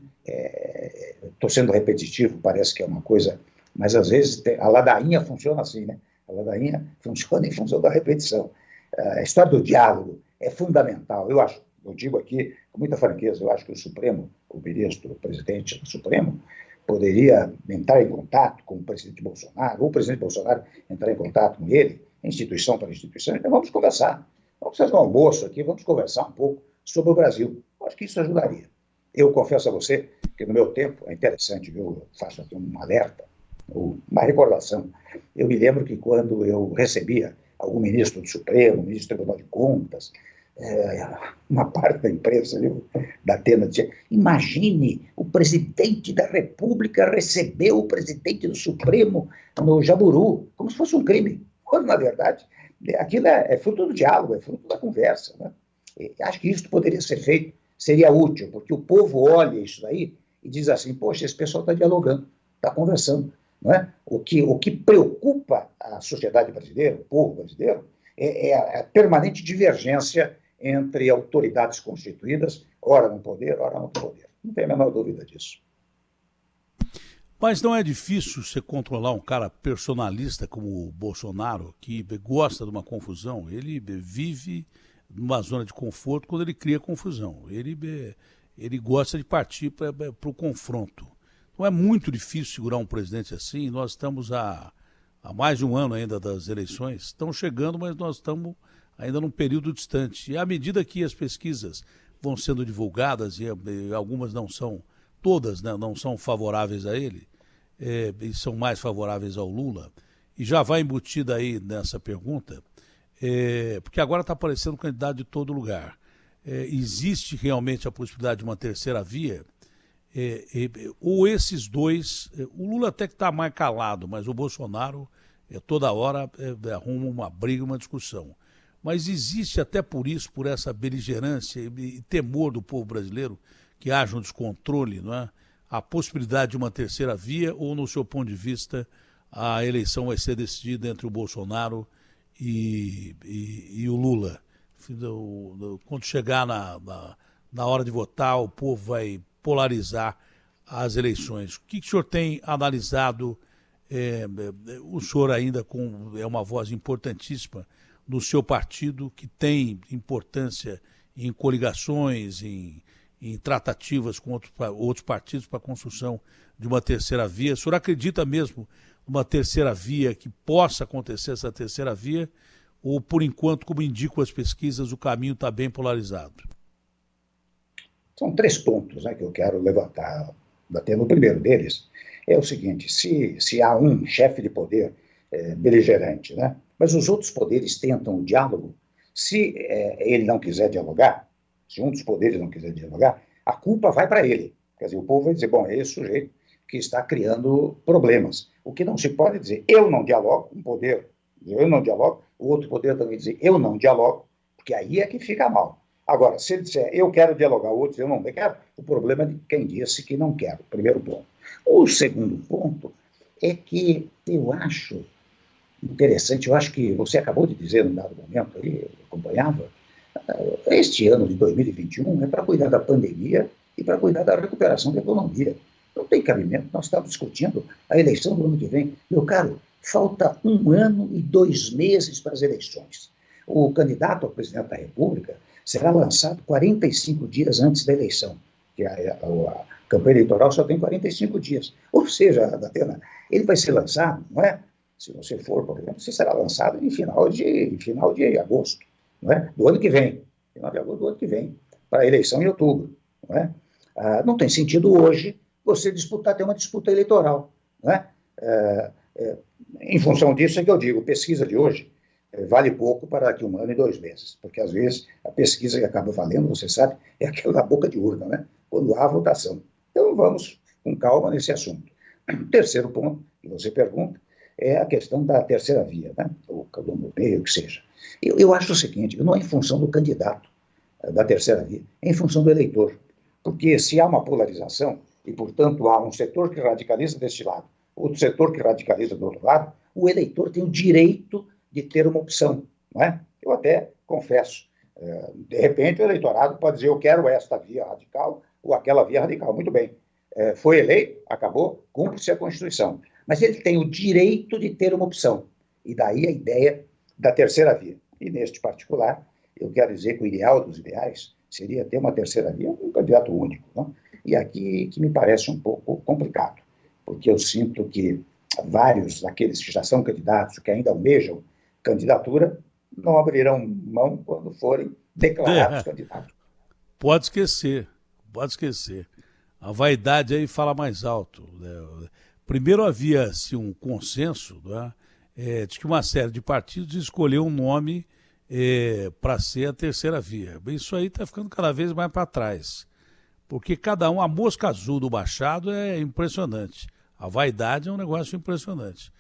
estou sendo repetitivo, parece que é uma coisa, mas às vezes a ladainha funciona assim, né? A ladainha funciona em função da repetição. A história do diálogo é fundamental. Eu digo aqui com muita franqueza, eu acho que o Supremo, o ministro, o presidente do Supremo, poderia entrar em contato com o presidente Bolsonaro, ou o presidente Bolsonaro entrar em contato com ele, instituição para instituição, então vamos conversar. Vamos fazer um almoço aqui, vamos conversar um pouco sobre o Brasil. Eu acho que isso ajudaria. Eu confesso a você que no meu tempo, é interessante, eu faço aqui um alerta, uma recordação. Eu me lembro que quando eu recebia algum ministro do Supremo, ministro do Tribunal de Contas, uma parte da imprensa, da Atena, dizia, imagine, o presidente da República recebeu o presidente do Supremo no Jaburu, como se fosse um crime. Quando, na verdade, aquilo é fruto do diálogo, é fruto da conversa. Né? Acho que isso poderia ser feito, seria útil, porque o povo olha isso daí e diz assim, poxa, esse pessoal está dialogando, está conversando. Não é? O que preocupa a sociedade brasileira, o povo brasileiro, é a permanente divergência entre autoridades constituídas, ora no poder, ora no poder. Não tem a menor dúvida disso. Mas não é difícil você controlar um cara personalista como o Bolsonaro, que gosta de uma confusão. Ele vive numa zona de conforto quando ele cria confusão. Ele gosta de partir para o confronto. Não é muito difícil segurar um presidente assim. Nós estamos há mais de um ano ainda das eleições. Estão chegando, mas nós estamos ainda num período distante. E à medida que as pesquisas vão sendo divulgadas, e algumas não são, todas, né, não são favoráveis a ele, e são mais favoráveis ao Lula, e já vai embutida aí nessa pergunta, porque agora está aparecendo candidato de todo lugar. Existe realmente a possibilidade de uma terceira via? Ou esses dois, o Lula até que está mais calado, mas o Bolsonaro toda hora arruma uma briga, uma discussão. Mas existe até por isso, por essa beligerância e temor do povo brasileiro, que haja um descontrole, não é? A possibilidade de uma terceira via, ou, no seu ponto de vista, a eleição vai ser decidida entre o Bolsonaro e o Lula? Quando chegar na hora de votar, o povo vai polarizar as eleições. O que o senhor tem analisado? O senhor ainda é uma voz importantíssima no seu partido, que tem importância em coligações, em tratativas com outros partidos para a construção de uma terceira via. O senhor acredita mesmo numa terceira via, que possa acontecer essa terceira via, ou, por enquanto, como indicam as pesquisas, o caminho está bem polarizado? São 3 pontos, né, que eu quero levantar. Batendo o primeiro deles é o seguinte: se há um chefe de poder beligerante, né, mas os outros poderes tentam o diálogo, se ele não quiser dialogar, se um dos poderes não quiser dialogar, a culpa vai para ele. Quer dizer, o povo vai dizer, bom, é esse sujeito que está criando problemas. O que não se pode dizer, eu não dialogo, um poder, eu não dialogo, o outro poder também dizer, eu não dialogo, porque aí é que fica mal. Agora, se ele disser, eu quero dialogar, o outro dizer, eu não quero, o problema é de quem disse que não quer, primeiro ponto. O segundo ponto é que eu acho interessante, eu acho que você acabou de dizer num dado momento, aí, eu acompanhava, este ano de 2021 é para cuidar da pandemia e para cuidar da recuperação da economia. Não tem cabimento, nós estamos discutindo a eleição do ano que vem. Meu caro, falta 1 ano e 2 meses para as eleições. O candidato ao presidente da República será lançado 45 dias antes da eleição, que a campanha eleitoral só tem 45 dias. Ou seja, Datena, ele vai ser lançado, não é? Se você for, por exemplo, você será lançado em final de agosto, não é? Do ano que vem, final de agosto do ano que vem, para a eleição em outubro, não é? Não tem sentido hoje você ter uma disputa eleitoral, não é? Em função disso é que eu digo, pesquisa de hoje vale pouco para daqui 1 ano e 2 meses, porque às vezes a pesquisa que acaba valendo, você sabe, é aquela da boca de urna, né? Quando há votação. Então vamos com calma nesse assunto. Terceiro ponto que você pergunta é a questão da terceira via, né? Ou do meio, que seja. Eu acho o seguinte, não é em função do candidato da terceira via, é em função do eleitor. Porque se há uma polarização, e, portanto, há um setor que radicaliza deste lado, outro setor que radicaliza do outro lado, o eleitor tem o direito de ter uma opção, não é? Eu até confesso, de repente o eleitorado pode dizer, eu quero esta via radical ou aquela via radical. Muito bem, foi eleito, acabou, cumpre-se a Constituição. Mas ele tem o direito de ter uma opção. E daí a ideia da terceira via. E neste particular, eu quero dizer que o ideal dos ideais seria ter uma terceira via, um candidato único, não? E aqui que me parece um pouco complicado, porque eu sinto que vários daqueles que já são candidatos, que ainda almejam candidatura, não abrirão mão quando forem declarados candidatos. Pode esquecer. A vaidade aí fala mais alto, né? Primeiro havia-se um consenso, né, de que uma série de partidos escolheu um nome para ser a terceira via. Isso aí está ficando cada vez mais para trás, porque cada um, a mosca azul do Machado é impressionante, a vaidade é um negócio impressionante.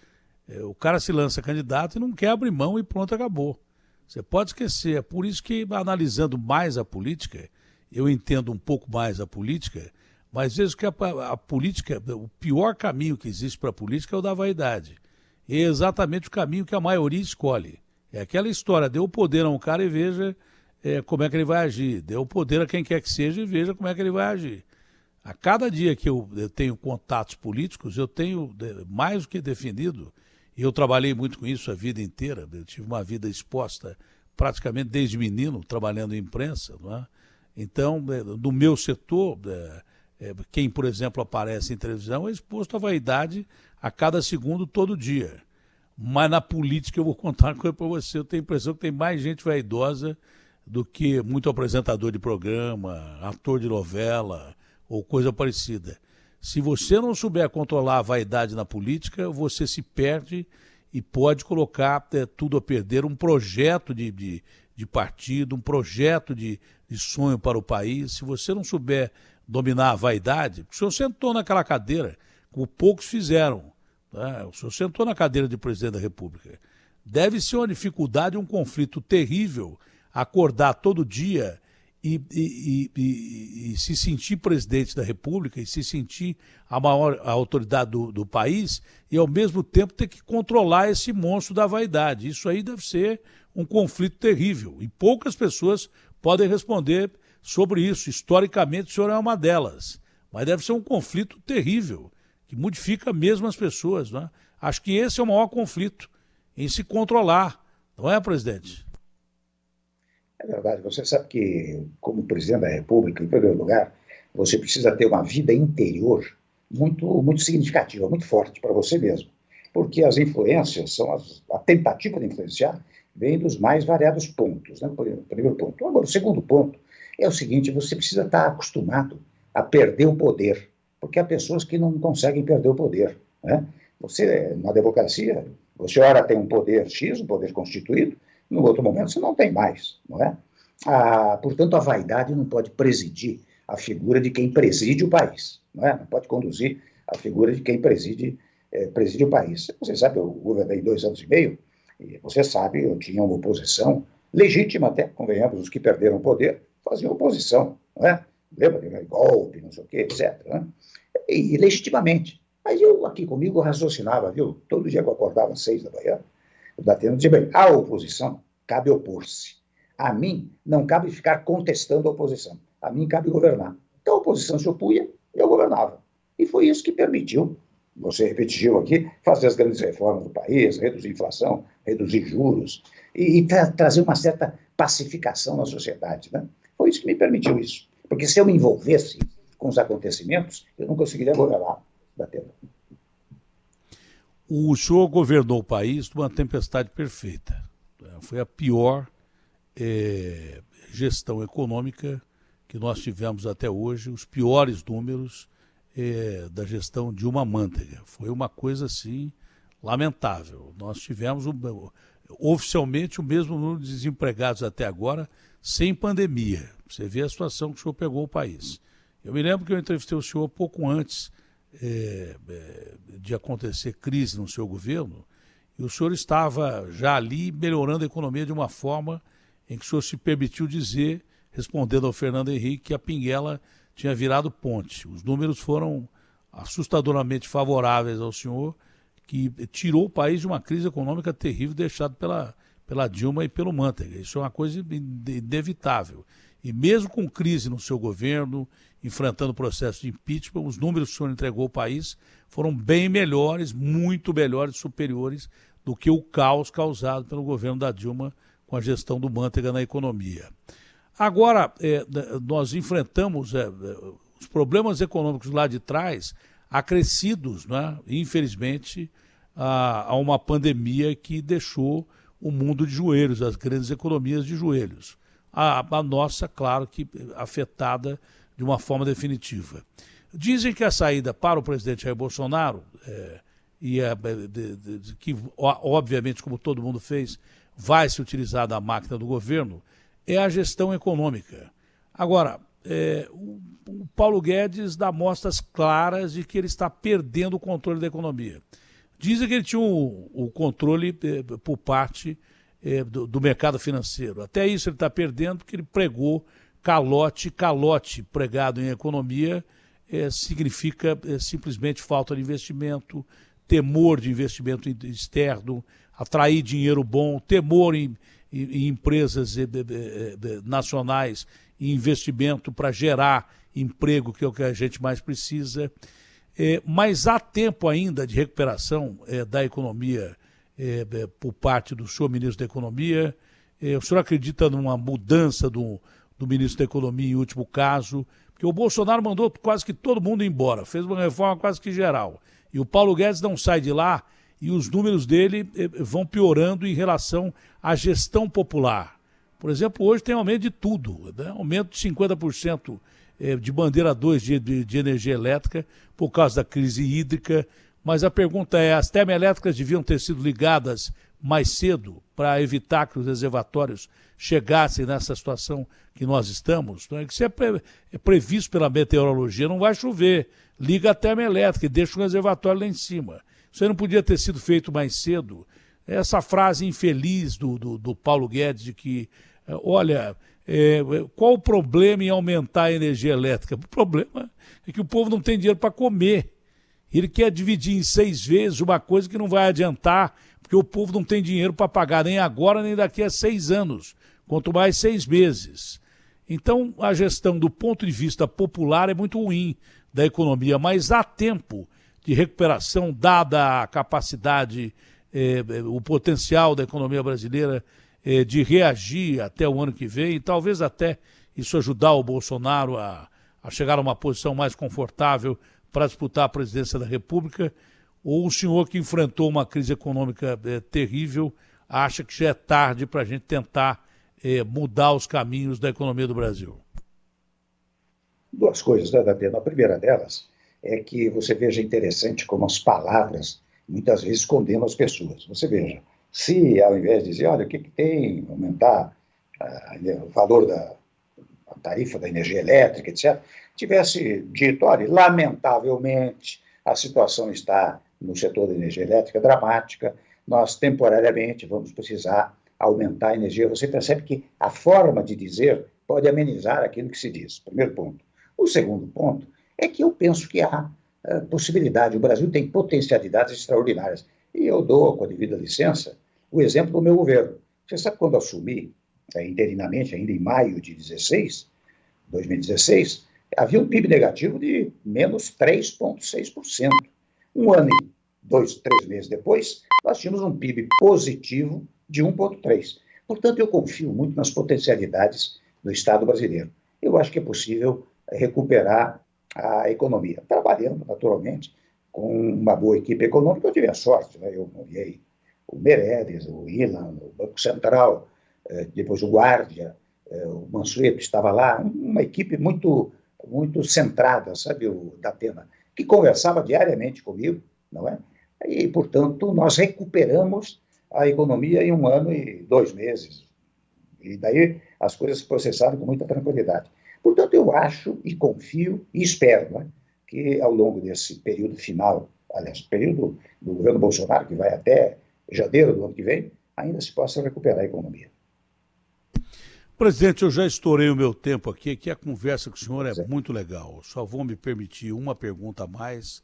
O cara se lança candidato e não quer abrir mão e pronto, acabou. Você pode esquecer. É por isso que, analisando mais a política, eu entendo um pouco mais a política, mas vejo que a política, o pior caminho que existe para a política é o da vaidade. E é exatamente o caminho que a maioria escolhe. É aquela história, dê o poder a um cara e veja como é que ele vai agir. Dê o poder a quem quer que seja e veja como é que ele vai agir. A cada dia que eu tenho contatos políticos, eu tenho mais do que definido, e eu trabalhei muito com isso a vida inteira, eu tive uma vida exposta praticamente desde menino, trabalhando em imprensa, não é? Então, no meu setor, quem, por exemplo, aparece em televisão é exposto à vaidade a cada segundo, todo dia. Mas na política, eu vou contar uma coisa para você, eu tenho a impressão que tem mais gente vaidosa do que muito apresentador de programa, ator de novela ou coisa parecida. Se você não souber controlar a vaidade na política, você se perde e pode colocar tudo a perder, um projeto de partido, um projeto de sonho para o país. Se você não souber dominar a vaidade, o senhor sentou naquela cadeira, como poucos fizeram, né? O senhor sentou na cadeira de presidente da República. Deve ser uma dificuldade, um conflito terrível, acordar todo dia e se sentir presidente da República e se sentir a autoridade do país e, ao mesmo tempo, ter que controlar esse monstro da vaidade. Isso aí deve ser um conflito terrível. E poucas pessoas podem responder sobre isso. Historicamente, o senhor é uma delas. Mas deve ser um conflito terrível, que modifica mesmo as pessoas. Não é? Acho que esse é o maior conflito, em se controlar. Não é, presidente? É verdade. Você sabe que, como presidente da República, em primeiro lugar, você precisa ter uma vida interior muito significativa, muito forte para você mesmo. Porque as influências, a tentativa de influenciar, vem dos mais variados pontos, né? Primeiro ponto. Agora, o segundo ponto é o seguinte: você precisa estar acostumado a perder o poder, porque há pessoas que não conseguem perder o poder, né? Você, na democracia, você ora tem um poder X, um poder constituído, no outro momento você não tem mais, não é? Portanto, a vaidade não pode presidir a figura de quem preside o país, não é? Não pode conduzir a figura de quem preside o país. Você sabe, eu governei 2 anos e meio, e você sabe, eu tinha uma oposição legítima até, convenhamos, os que perderam o poder faziam oposição, não é? Lembra de golpe, não sei o quê, etc. Né? E legitimamente. Mas eu aqui comigo raciocinava, viu? Todo dia que eu acordava às 6 da manhã, eu batendo, dizia, bem, a oposição cabe opor-se. A mim não cabe ficar contestando a oposição. A mim cabe governar. Então a oposição se opunha, eu governava. E foi isso que permitiu, você repetiu aqui, fazer as grandes reformas do país, reduzir a inflação, reduzir juros e trazer uma certa pacificação na sociedade, né? Foi isso que me permitiu isso. Porque se eu me envolvesse com os acontecimentos, eu não conseguiria governar da terra. O senhor governou o país numa tempestade perfeita. Foi a pior gestão econômica que nós tivemos até hoje, os piores números da gestão Dilma Mantega. Foi uma coisa, assim, lamentável. Nós tivemos oficialmente o mesmo número de desempregados até agora, sem pandemia. Você vê a situação que o senhor pegou o país. Eu me lembro que eu entrevistei o senhor pouco antes de acontecer crise no seu governo, e o senhor estava já ali melhorando a economia de uma forma em que o senhor se permitiu dizer, respondendo ao Fernando Henrique, que a Pinguela tinha virado ponte. Os números foram assustadoramente favoráveis ao senhor, que tirou o país de uma crise econômica terrível deixada pela Dilma e pelo Mantega. Isso é uma coisa inevitável. E mesmo com crise no seu governo, enfrentando o processo de impeachment, os números que o senhor entregou ao país foram bem melhores, muito melhores, superiores do que o caos causado pelo governo da Dilma com a gestão do Mantega na economia. Agora, nós enfrentamos os problemas econômicos lá de trás, acrescidos, né, infelizmente, a uma pandemia que deixou o mundo de joelhos, as grandes economias de joelhos. A nossa, claro, que afetada de uma forma definitiva. Dizem que a saída para o presidente Jair Bolsonaro, que obviamente, como todo mundo fez, vai se utilizar da máquina do governo, é a gestão econômica. Agora, o Paulo Guedes dá mostras claras de que ele está perdendo o controle da economia. Dizem que ele tinha o controle por parte do mercado financeiro. Até isso ele está perdendo, porque ele pregou calote pregado em economia significa simplesmente falta de investimento, temor de investimento externo, atrair dinheiro bom, temor em empresas nacionais e investimento para gerar emprego, que é o que a gente mais precisa. Mas há tempo ainda de recuperação da economia por parte do senhor ministro da Economia. O senhor acredita numa mudança do ministro da Economia em último caso? Porque o Bolsonaro mandou quase que todo mundo embora, fez uma reforma quase que geral. E o Paulo Guedes não sai de lá e os números dele vão piorando em relação à gestão popular. Por exemplo, hoje tem aumento de tudo, né? Aumento de 50% de bandeira 2 de energia elétrica por causa da crise hídrica. Mas a pergunta é, as termoelétricas deviam ter sido ligadas mais cedo para evitar que os reservatórios chegassem nessa situação que nós estamos? Não é? Que se é previsto pela meteorologia, não vai chover. Liga a termoelétrica e deixa o reservatório lá em cima. Isso aí não podia ter sido feito mais cedo. Essa frase infeliz do Paulo Guedes de que olha, qual o problema em aumentar a energia elétrica? O problema é que o povo não tem dinheiro para comer. Ele quer dividir em 6 vezes uma coisa que não vai adiantar, porque o povo não tem dinheiro para pagar nem agora nem daqui a 6 anos, quanto mais 6 meses. Então, a gestão do ponto de vista popular é muito ruim da economia, mas há tempo de recuperação, dada a capacidade, o potencial da economia brasileira de reagir até o ano que vem, e talvez até isso ajudar o Bolsonaro a chegar a uma posição mais confortável para disputar a presidência da República, ou o senhor que enfrentou uma crise econômica terrível acha que já é tarde para a gente tentar mudar os caminhos da economia do Brasil? Duas coisas, né, Datena? A primeira delas é que você veja interessante como as palavras muitas vezes condenam as pessoas. Você veja, se ao invés de dizer, olha, o que tem, aumentar o valor da tarifa da energia elétrica, etc., tivesse dito, olha, lamentavelmente, a situação está no setor da energia elétrica dramática, nós temporariamente vamos precisar aumentar a energia. Você percebe que a forma de dizer pode amenizar aquilo que se diz. Primeiro ponto. O segundo ponto é que eu penso que há possibilidade, o Brasil tem potencialidades extraordinárias. E eu dou, com a devida licença, o exemplo do meu governo. Você sabe quando eu assumi, interinamente, ainda em maio de 2016, havia um PIB negativo de menos 3,6%. Um ano e 2, 3 meses depois, nós tínhamos um PIB positivo de 1,3%. Portanto, eu confio muito nas potencialidades do Estado brasileiro. Eu acho que é possível recuperar a economia, trabalhando, naturalmente, com uma boa equipe econômica. Eu tive a sorte, né? Eu nomeei o Meirelles, o Ilan, o Banco Central, depois o Guardia, o Mansueto estava lá, uma equipe muito, muito centrada, sabe, o Datena, que conversava diariamente comigo, não é? E, portanto, nós recuperamos a economia em 1 ano e 2 meses. E daí as coisas se processaram com muita tranquilidade. Portanto, eu acho e confio e espero, né, que ao longo desse período final, aliás, período do governo Bolsonaro, que vai até janeiro do ano que vem, ainda se possa recuperar a economia. Presidente, eu já estourei o meu tempo aqui, que a conversa com o senhor é muito legal. Só vou me permitir uma pergunta a mais,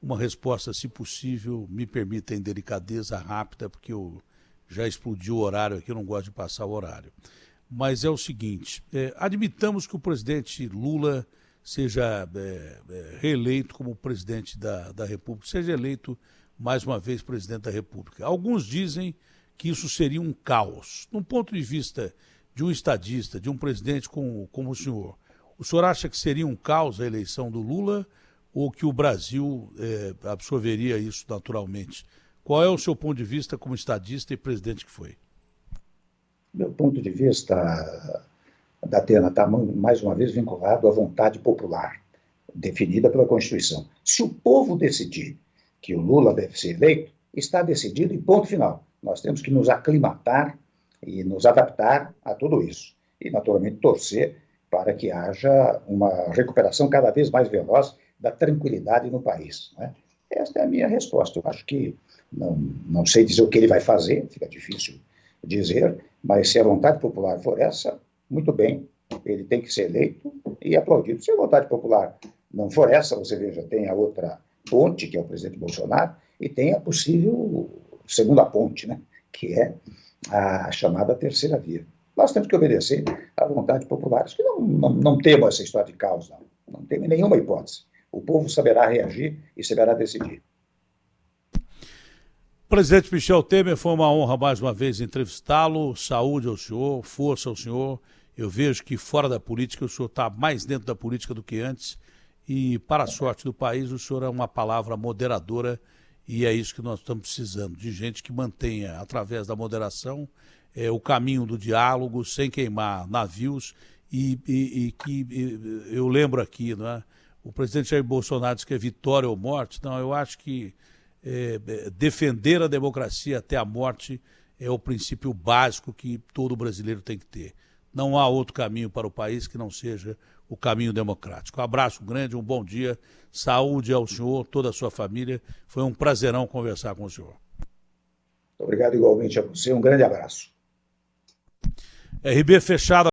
uma resposta, se possível, me permita em delicadeza rápida, porque eu já explodi o horário aqui, eu não gosto de passar o horário. Mas é o seguinte, admitamos que o presidente Lula seja reeleito como presidente da República, seja eleito mais uma vez presidente da República. Alguns dizem que isso seria um caos. Num ponto de vista de um estadista, de um presidente como o senhor acha que seria um caos a eleição do Lula ou que o Brasil absorveria isso naturalmente? Qual é o seu ponto de vista como estadista e presidente que foi? Meu ponto de vista, Datena, está mais uma vez vinculado à vontade popular, definida pela Constituição. Se o povo decidir que o Lula deve ser eleito, está decidido e ponto final. Nós temos que nos aclimatar e nos adaptar a tudo isso. E, naturalmente, torcer para que haja uma recuperação cada vez mais veloz da tranquilidade no país, né? Esta é a minha resposta. Eu acho que não sei dizer o que ele vai fazer, fica difícil dizer, mas se a vontade popular for essa, muito bem, ele tem que ser eleito e aplaudido. Se a vontade popular não for essa, você veja, tem a outra ponte, que é o presidente Bolsonaro, e tem a possível segunda ponte, né, que é a chamada terceira via. Nós temos que obedecer à vontade popular. Acho que não temos essa história de caos, não temos nenhuma hipótese. O povo saberá reagir e saberá decidir. Presidente Michel Temer, foi uma honra mais uma vez entrevistá-lo. Saúde ao senhor, força ao senhor. Eu vejo que fora da política o senhor está mais dentro da política do que antes e, para a sorte do país, o senhor é uma palavra moderadora e é isso que nós estamos precisando, de gente que mantenha, através da moderação, o caminho do diálogo, sem queimar navios e que eu lembro aqui, não é? O presidente Jair Bolsonaro diz que é vitória ou morte. Não, eu acho que defender a democracia até a morte é o princípio básico que todo brasileiro tem que ter. Não há outro caminho para o país que não seja o caminho democrático. Um abraço grande, um bom dia, saúde ao senhor, toda a sua família. Foi um prazerão conversar com o senhor. Obrigado igualmente a você, um grande abraço. RB fechado.